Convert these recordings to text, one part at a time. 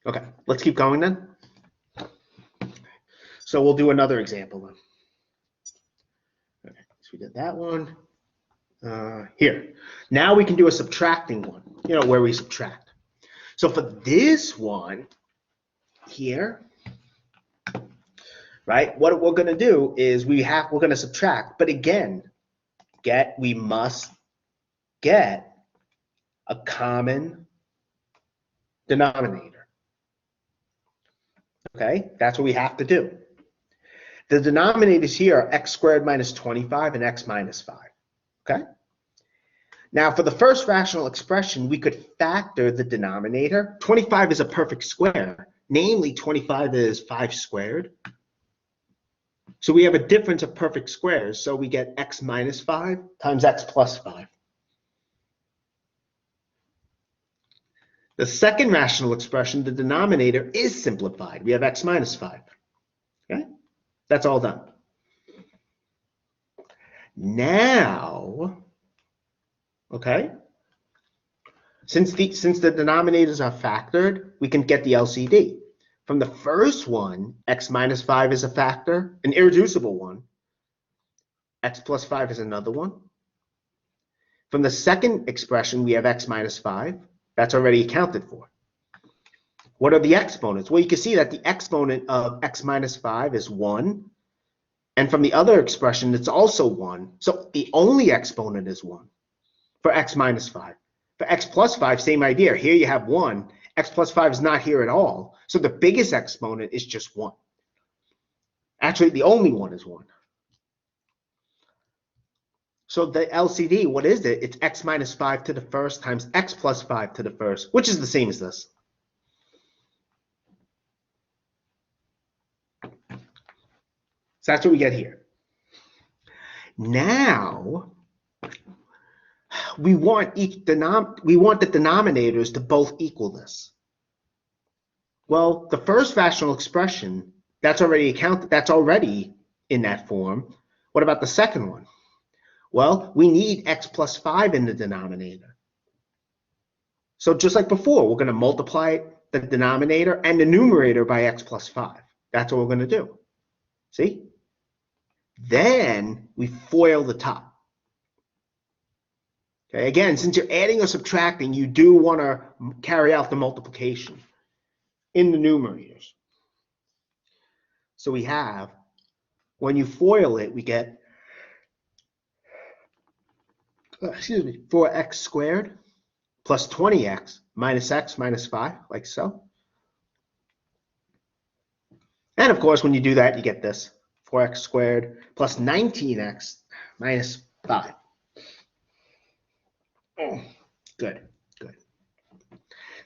Okay, let's keep going then. So we'll do another example then. Okay, so we did that one. Here. Now we can do a subtracting one, where we subtract. So for this one here, right, what we're going to do is we're going to subtract, but again, we must get a common denominator. Okay, that's what we have to do. The denominators here are x squared minus 25 and x minus 5. Okay. Now, for the first rational expression, we could factor the denominator. 25 is a perfect square. Namely, 25 is 5 squared. So we have a difference of perfect squares. So we get x minus 5 times x plus 5. The second rational expression, the denominator is simplified. We have x minus 5. Okay? That's all done. Now, okay, since the denominators are factored, we can get the LCD. From the first one, x minus 5 is a factor, an irreducible one. X plus 5 is another one. From the second expression, we have x minus 5. That's already accounted for. What are the exponents? Well, you can see that the exponent of x minus 5 is 1. And from the other expression, it's also 1. So the only exponent is 1 for x minus 5. For x plus 5, same idea. Here you have 1. X plus 5 is not here at all. So the biggest exponent is just 1. Actually, the only one is 1. So the LCD, what is it? It's x minus 5 to the first times x plus 5 to the first, which is the same as this. So that's what we get here. Now, we want the denominators to both equal this. Well, the first rational expression, that's already in that form. What about the second one? Well, we need x plus 5 in the denominator. So just like before, we're going to multiply the denominator and the numerator by x plus 5. That's what we're going to do. See? Then we FOIL the top. Okay, again, since you're adding or subtracting, you do want to carry out the multiplication in the numerators. So we have, when you FOIL it, we get 4x squared plus 20x minus x minus 5, like so. And of course, when you do that, you get this, 4x squared plus 19x minus 5. Oh, good.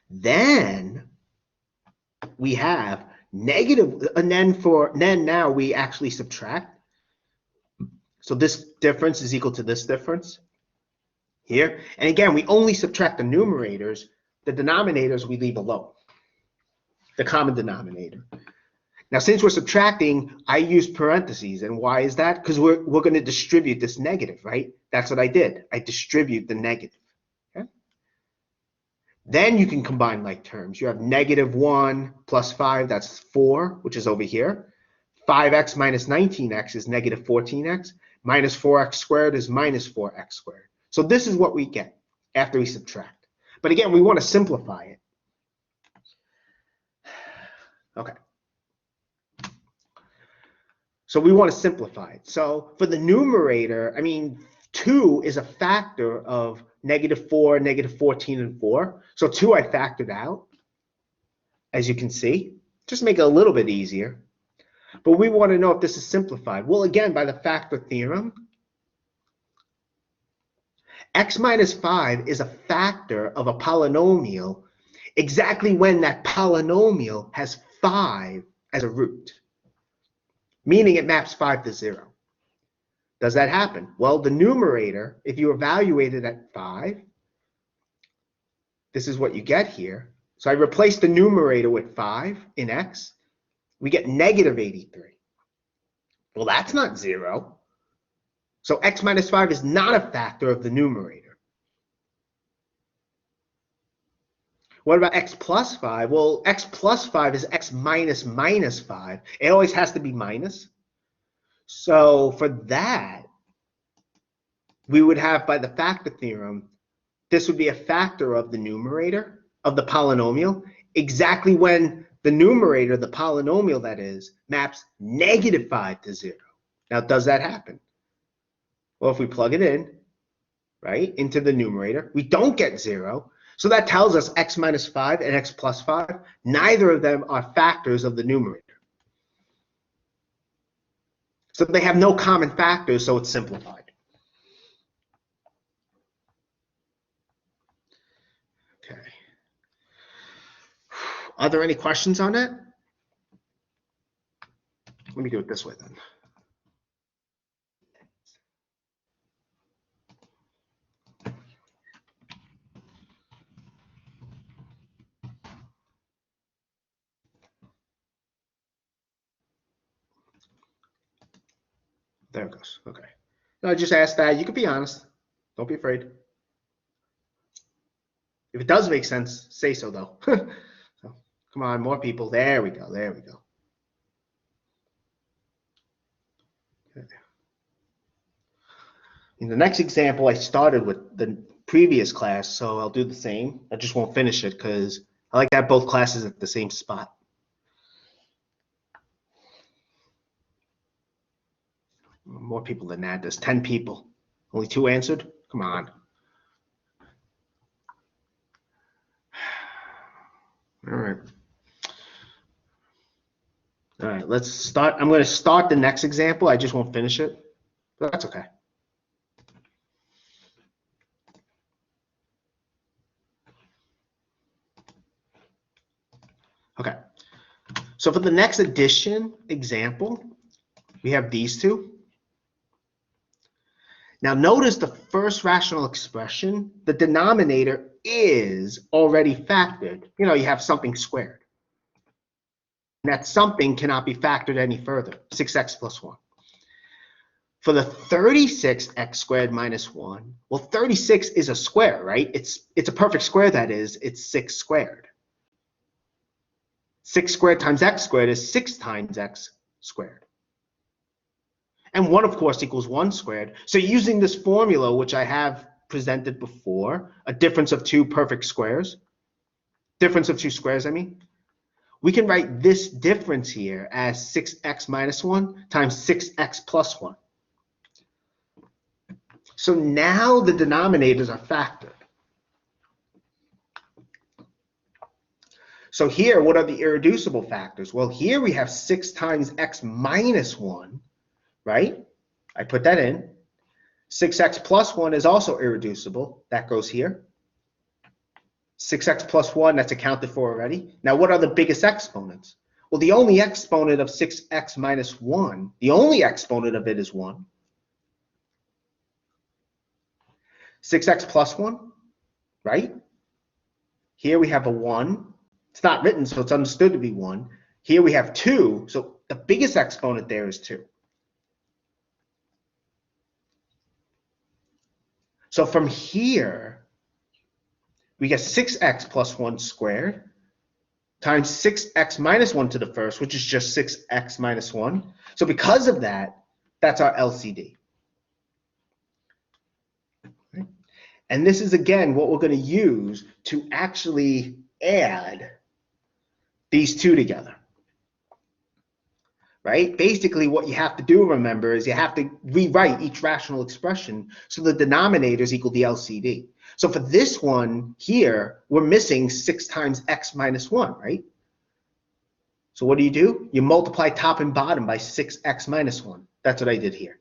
Then we have negative, and then now we actually subtract. So this difference is equal to this difference here. And again, we only subtract the numerators. The denominators we leave alone, the common denominator. Now, since we're subtracting, I use parentheses. And why is that? Because we're going to distribute this negative, right? That's what I did. I distribute the negative. Okay? Then you can combine like terms. You have negative 1 plus 5, that's 4, which is over here. 5x minus 19x is negative 14x. Minus 4x squared is minus 4x squared. So this is what we get after we subtract. But again, we want to simplify it. Okay. So we want to simplify it. So for the numerator, 2 is a factor of negative 4, negative 14, and 4. So 2 I factored out, as you can see. Just make it a little bit easier. But we want to know if this is simplified. Well, again, by the factor theorem, x minus 5 is a factor of a polynomial exactly when that polynomial has 5 as a root. Meaning it maps 5 to 0. Does that happen? Well, the numerator, if you evaluate it at 5, this is what you get here. So I replace the numerator with 5 in x. We get negative 83. Well, that's not 0. So x minus 5 is not a factor of the numerator. What about x plus 5? Well, x plus 5 is x minus minus 5. It always has to be minus. So for that, we would have, by the factor theorem, this would be a factor of the numerator of the polynomial exactly when the numerator, the polynomial that is, maps -5 to 0. Now, does that happen? Well, if we plug it in, right, into the numerator, we don't get 0. So that tells us x minus 5 and x plus 5, neither of them are factors of the numerator. So they have no common factors, so it's simplified. Okay. Are there any questions on it? Let me do it this way then. There it goes. Okay. No, just ask that. You can be honest. Don't be afraid. If it does make sense, say so, though. So, come on, more people. There we go. There we go. Okay. In the next example, I started with the previous class, so I'll do the same. I just won't finish it because I like to have both classes at the same spot. More people than that. There's 10 people. Only 2 answered? Come on. All right. All right, let's start. I'm going to start the next example. I just won't finish it, but that's okay. Okay. So for the next addition example, we have these two. Now notice the first rational expression, the denominator is already factored. You know, you have something squared. And that something cannot be factored any further, 6x plus 1. For the 36x squared minus 1, well, 36 is a square, right? It's a perfect square, that is. It's 6 squared. 6 squared times x squared is 6 times x squared. And 1, of course, equals 1 squared. So using this formula, which I have presented before, a difference of 2 perfect squares, difference of 2 squares, I mean, we can write this difference here as 6x minus 1 times 6x plus 1. So now the denominators are factored. So here, what are the irreducible factors? Well, here we have 6 times x minus 1, right? I put that in. 6x plus 1 is also irreducible. That goes here. 6x plus 1, that's accounted for already. Now, what are the biggest exponents? Well, the only exponent of 6x minus 1, the only exponent of it is 1. 6x plus 1, right? Here we have a 1. It's not written, so it's understood to be 1. Here we have 2, so the biggest exponent there is 2. So from here, we get 6x plus 1 squared times 6x minus 1 to the first, which is just 6x minus 1. So because of that, that's our LCD. Okay. And this is, again, what we're going to use to actually add these two together. Right? Basically, what you have to do, remember, is you have to rewrite each rational expression so the denominators equal the LCD. So for this one here, we're missing 6 times x minus 1, right? So what do? You multiply top and bottom by 6x minus 1. That's what I did here.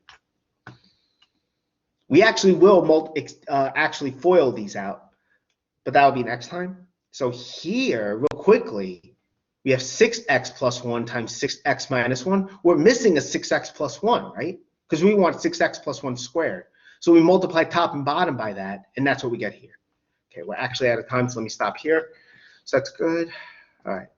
We actually will actually FOIL these out, but that'll be next time. So here, real quickly, we have 6x plus 1 times 6x minus 1. We're missing a 6x plus 1, right? Because we want 6x plus 1 squared. So we multiply top and bottom by that, and that's what we get here. Okay, we're actually out of time, so let me stop here. So that's good. All right.